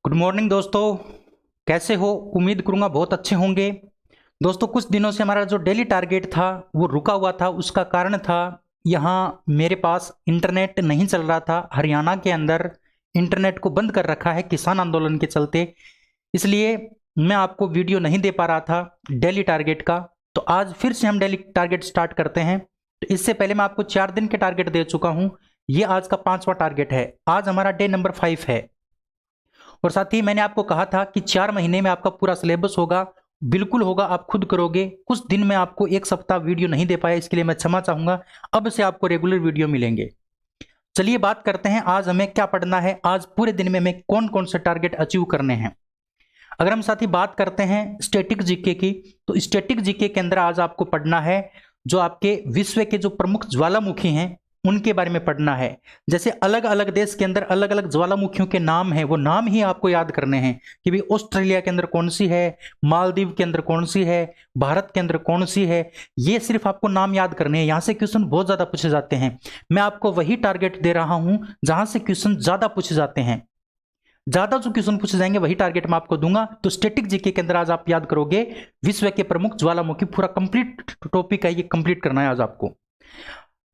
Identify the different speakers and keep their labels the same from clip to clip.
Speaker 1: Good morning दोस्तों। कैसे हो? उम्मीद करूंगा बहुत अच्छे होंगे। दोस्तों, कुछ दिनों से हमारा जो डेली टारगेट था वो रुका हुआ था। उसका कारण था यहाँ मेरे पास इंटरनेट नहीं चल रहा था। हरियाणा के अंदर इंटरनेट को बंद कर रखा है किसान आंदोलन के चलते, इसलिए मैं आपको वीडियो नहीं दे पा रहा था डेली टारगेट का। तो आज फिर से हम डेली टारगेट स्टार्ट करते हैं। तो इससे पहले मैं आपको 4 दिन के टारगेट दे चुका हूँ। ये आज का 5वां टारगेट है। आज हमारा डे नंबर 5 है। और साथ ही मैंने आपको कहा था कि 4 महीने में आपका पूरा सिलेबस होगा। बिल्कुल होगा, आप खुद करोगे। कुछ दिन में आपको एक सप्ताह वीडियो नहीं दे पाया, इसके लिए मैं क्षमा चाहूंगा। अब से आपको रेगुलर वीडियो मिलेंगे। चलिए बात करते हैं आज हमें क्या पढ़ना है, आज पूरे दिन में हमें कौन कौन से टारगेट अचीव करने हैं। अगर हम साथ ही बात करते हैं स्टैटिक जीके की, तो स्टैटिक जीके के अंदर आज आपको पढ़ना है जो आपके विश्व के जो प्रमुख ज्वालामुखी हैं उनके बारे में पढ़ना है। जैसे अलग अलग देश के अंदर अलग अलग ज्वालामुखियों के नाम हैं, वो नाम ही आपको याद करने हैं कि भाई ऑस्ट्रेलिया के अंदर कौन सी है, मालदीव के अंदर कौन सी है, भारत के अंदर कौन सी है। ये सिर्फ आपको नाम याद करने हैं। यहां से क्वेश्चन बहुत ज्यादा पूछे जाते हैं। मैं आपको वही टारगेट दे रहा हूं जहां से क्वेश्चन ज्यादा पूछे जाते हैं। ज्यादा जो क्वेश्चन पूछे जाएंगे वही टारगेट मैं आपको दूंगा। तो स्टैटिक जीके के अंदर आज आप याद करोगे विश्व के प्रमुख ज्वालामुखी। पूरा कंप्लीट टॉपिक है, ये कंप्लीट करना है आज आपको।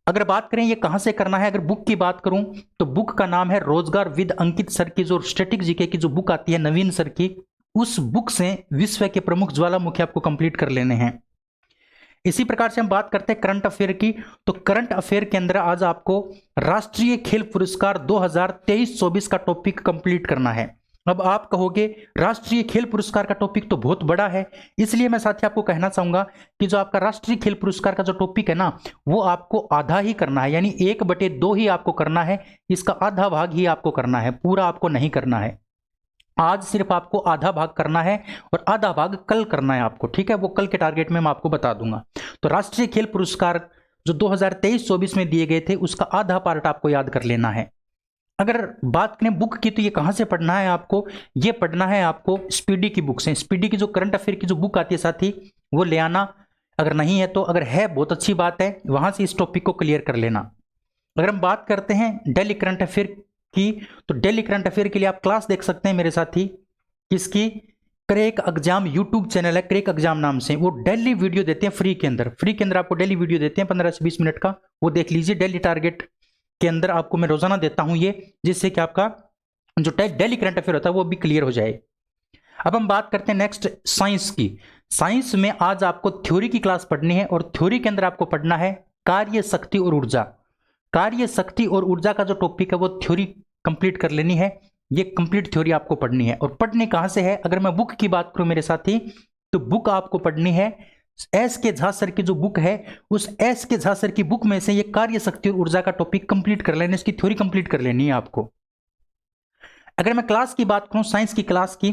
Speaker 1: अगर बात करें ये कहां से करना है, अगर बुक की बात करूं तो बुक का नाम है रोजगार विद अंकित सर की जो स्टैटिक जीके की जो बुक आती है नवीन सर की, उस बुक से विश्व के प्रमुख ज्वालामुखी आपको कंप्लीट कर लेने हैं। इसी प्रकार से हम बात करते हैं करंट अफेयर की। तो करंट अफेयर के अंदर आज आपको राष्ट्रीय खेल पुरस्कार 2023-24 का टॉपिक कंप्लीट करना है। अब आप कहोगे राष्ट्रीय खेल पुरस्कार का टॉपिक तो बहुत बड़ा है, इसलिए मैं साथी आपको कहना चाहूंगा कि जो आपका राष्ट्रीय खेल पुरस्कार का जो टॉपिक है ना, वो आपको आधा ही करना है, यानी 1/2 ही आपको करना है। इसका आधा भाग ही आपको करना है, पूरा आपको नहीं करना है। आज सिर्फ आपको आधा भाग करना है और आधा भाग कल करना है आपको, ठीक है? वो कल के टारगेट में मैं आपको बता दूंगा। तो राष्ट्रीय खेल पुरस्कार जो 2023-24 में दिए गए थे उसका आधा पार्ट आपको याद कर लेना है। अगर बात करें बुक की, तो ये कहां से पढ़ना है आपको? ये पढ़ना है आपको स्पीडी की बुक से। स्पीडी की जो करंट अफेयर की जो बुक आती है साथी, वो ले आना। अगर नहीं है तो, अगर है बहुत अच्छी बात है, वहां से इस टॉपिक को क्लियर कर लेना। अगर हम बात करते हैं डेली करंट अफेयर की, तो डेली करंट अफेयर के लिए आप क्लास देख सकते हैं मेरे साथी। किसकी? क्रैक एग्जाम यूट्यूब चैनल है, क्रैक एग्जाम नाम से। वो डेली वीडियो देते हैं फ्री के अंदर। फ्री के अंदर आपको डेली वीडियो देते हैं 15 से 20 मिनट का, वो देख लीजिए। डेली टारगेट के अंदर आपको मैं रोजाना देता हूं ये, जिससे कि आपका जो डेली करंट अफेयर होता है वो भी क्लियर हो जाए। अब हम बात करते हैं नेक्स्ट साइंस की। साइंस में आज आपको थ्योरी की क्लास पढ़नी है और थ्योरी के अंदर आपको पढ़ना है कार्य शक्ति और ऊर्जा। कार्य शक्ति और ऊर्जा का जो टॉपिक है वो थ्योरी कंप्लीट कर लेनी है। ये कंप्लीट थ्योरी आपको पढ़नी है। और पढ़ने कहां से है? अगर मैं बुक की बात करूं मेरे साथी, तो बुक आपको पढ़नी है एस के झा सर की जो बुक है, उस एस के झा सर की बुक में से ये कार्य शक्ति और ऊर्जा का टॉपिक कंप्लीट कर लेना, इसकी थ्योरी कंप्लीट कर लेनी है आपको। अगर मैं क्लास की बात करूं साइंस की क्लास की,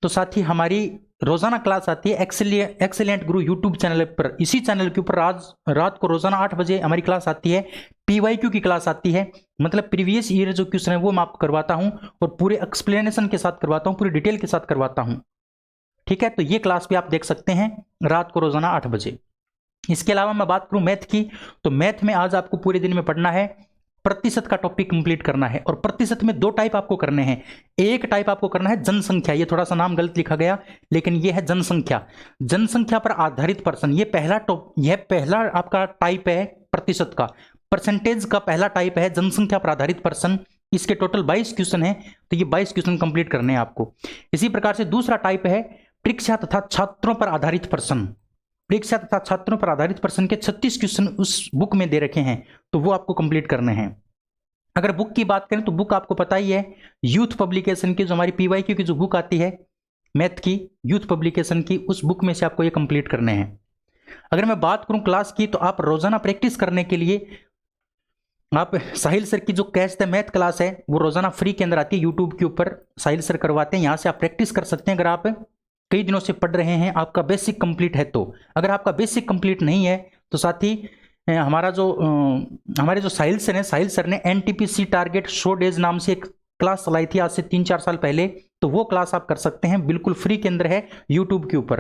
Speaker 1: तो साथ ही हमारी रोजाना क्लास आती है एक्सीलेंट गुरु यूट्यूब चैनल पर। इसी चैनल के ऊपर आज रात को रोजाना 8 बजे हमारी क्लास आती है। पीवाईक्यू की क्लास आती है, मतलब प्रीवियस ईयर जो क्वेश्चन है वो मैं आपको करवाता हूं और पूरे एक्सप्लेनेशन के साथ करवाता हूं, पूरी डिटेल के साथ करवाता हूं, ठीक है? तो ये क्लास भी आप देख सकते हैं रात को रोजाना 8 बजे। इसके अलावा मैं बात करूं मैथ की, तो मैथ में आज आपको पूरे दिन में पढ़ना है, प्रतिशत का टॉपिक कंप्लीट करना है। और प्रतिशत में 2 टाइप आपको करने हैं। एक टाइप आपको करना है जनसंख्या, ये थोड़ा सा नाम गलत लिखा गया, लेकिन ये है जनसंख्या। जनसंख्या पर आधारित पर्सन, ये पहला आपका टाइप है प्रतिशत का। परसेंटेज का पहला टाइप है जनसंख्या पर आधारित पर्सन। इसके टोटल 22 क्वेश्चन है, तो ये 22 क्वेश्चन कंप्लीट करने हैं आपको। इसी प्रकार से दूसरा टाइप है परीक्षा तथा छात्रों पर आधारित पर्सन। परीक्षा तथा छात्रों पर आधारित पर्सन के 36 क्वेश्चन उस बुक में दे रखे हैं, तो वो आपको कंप्लीट करने हैं। अगर बुक की बात करें तो बुक आपको पता ही है, यूथ पब्लिकेशन की जो हमारी पीवाईक्यू की जो बुक आती है मैथ की, यूथ पब्लिकेशन की, उस बुक में से आपको ये कंप्लीट करने हैं। अगर मैं बात करूं क्लास की, तो आप रोजाना प्रैक्टिस करने के लिए आप साहिल सर की जो कैच द मैथ क्लास है वो रोजाना फ्री के अंदर आती है यूट्यूब के ऊपर, साहिल सर करवाते हैं। यहां से आप प्रैक्टिस कर सकते हैं। अगर आप कई दिनों से पढ़ रहे हैं, आपका बेसिक कंप्लीट है तो। अगर आपका बेसिक कंप्लीट नहीं है तो साथ ही हमारे जो साहिल सर हैं, साहिल सर ने एनटीपीसी टारगेट शो डेज नाम से एक क्लास चलाई थी आज से 3-4 साल पहले, तो वो क्लास आप कर सकते हैं, बिल्कुल फ्री के अंदर है यूट्यूब के ऊपर,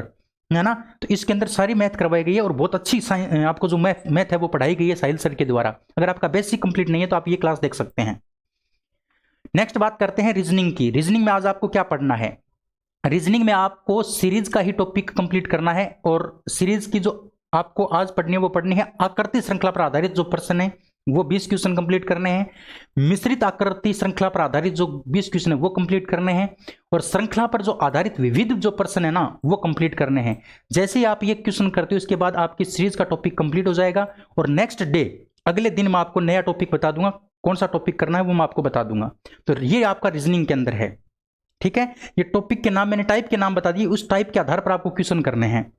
Speaker 1: है ना? तो इसके अंदर सारी मैथ करवाई गई है और बहुत अच्छी आपको जो मैथ है वो पढ़ाई गई है साहिल सर के द्वारा। अगर आपका बेसिक कंप्लीट नहीं है तो आप ये क्लास देख सकते हैं, नेक्स्ट बात करते हैं रीजनिंग की। रीजनिंग में आज आपको क्या पढ़ना है? रीजनिंग में आपको सीरीज का ही टॉपिक कंप्लीट करना है, और सीरीज की जो आपको आज पढ़नी है वो पढ़नी है आकृति श्रृंखला पर आधारित जो प्रश्न है वो 20 क्वेश्चन कंप्लीट करने हैं। मिश्रित आकृति श्रृंखला पर आधारित जो 20 क्वेश्चन है वो कंप्लीट करने हैं, और श्रृंखला पर जो आधारित विविध जो प्रश्न है ना वो कंप्लीट करने हैं। जैसे ही आप ये क्वेश्चन करते हो इसके बाद आपकी सीरीज का टॉपिक कंप्लीट हो जाएगा, और नेक्स्ट डे अगले दिन मैं आपको नया टॉपिक बता दूंगा, कौन सा टॉपिक करना है वो मैं आपको बता दूंगा। तो ये आपका रीजनिंग के अंदर है, ठीक है। ये टॉपिक के नाम मैंने टाइप के नाम बता दिए, उस टाइप के आधार पर आपको क्वेश्चन करने हैं।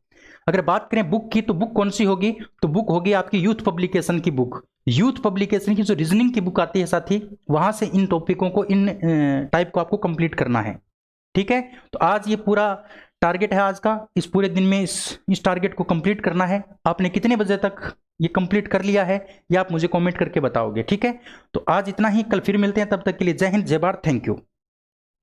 Speaker 1: अगर बात करें बुक की, तो बुक कौन सी होगी? तो बुक होगी आपकी यूथ पब्लिकेशन की बुक। यूथ पब्लिकेशन की जो रीजनिंग की बुक आती है साथी, वहां से इन टॉपिकों को, इन टाइप को आपको कंप्लीट करना है, ठीक है। तो आज ये पूरा टारगेट है आज का, इस पूरे दिन में इस टारगेट को कंप्लीट करना है। आपने कितने बजे तक ये कंप्लीट कर लिया है ये आप मुझे कमेंट करके बताओगे, ठीक है। तो आज इतना ही, कल फिर मिलते हैं, तब तक के लिए जय हिंद, जय भारत, थैंक यू।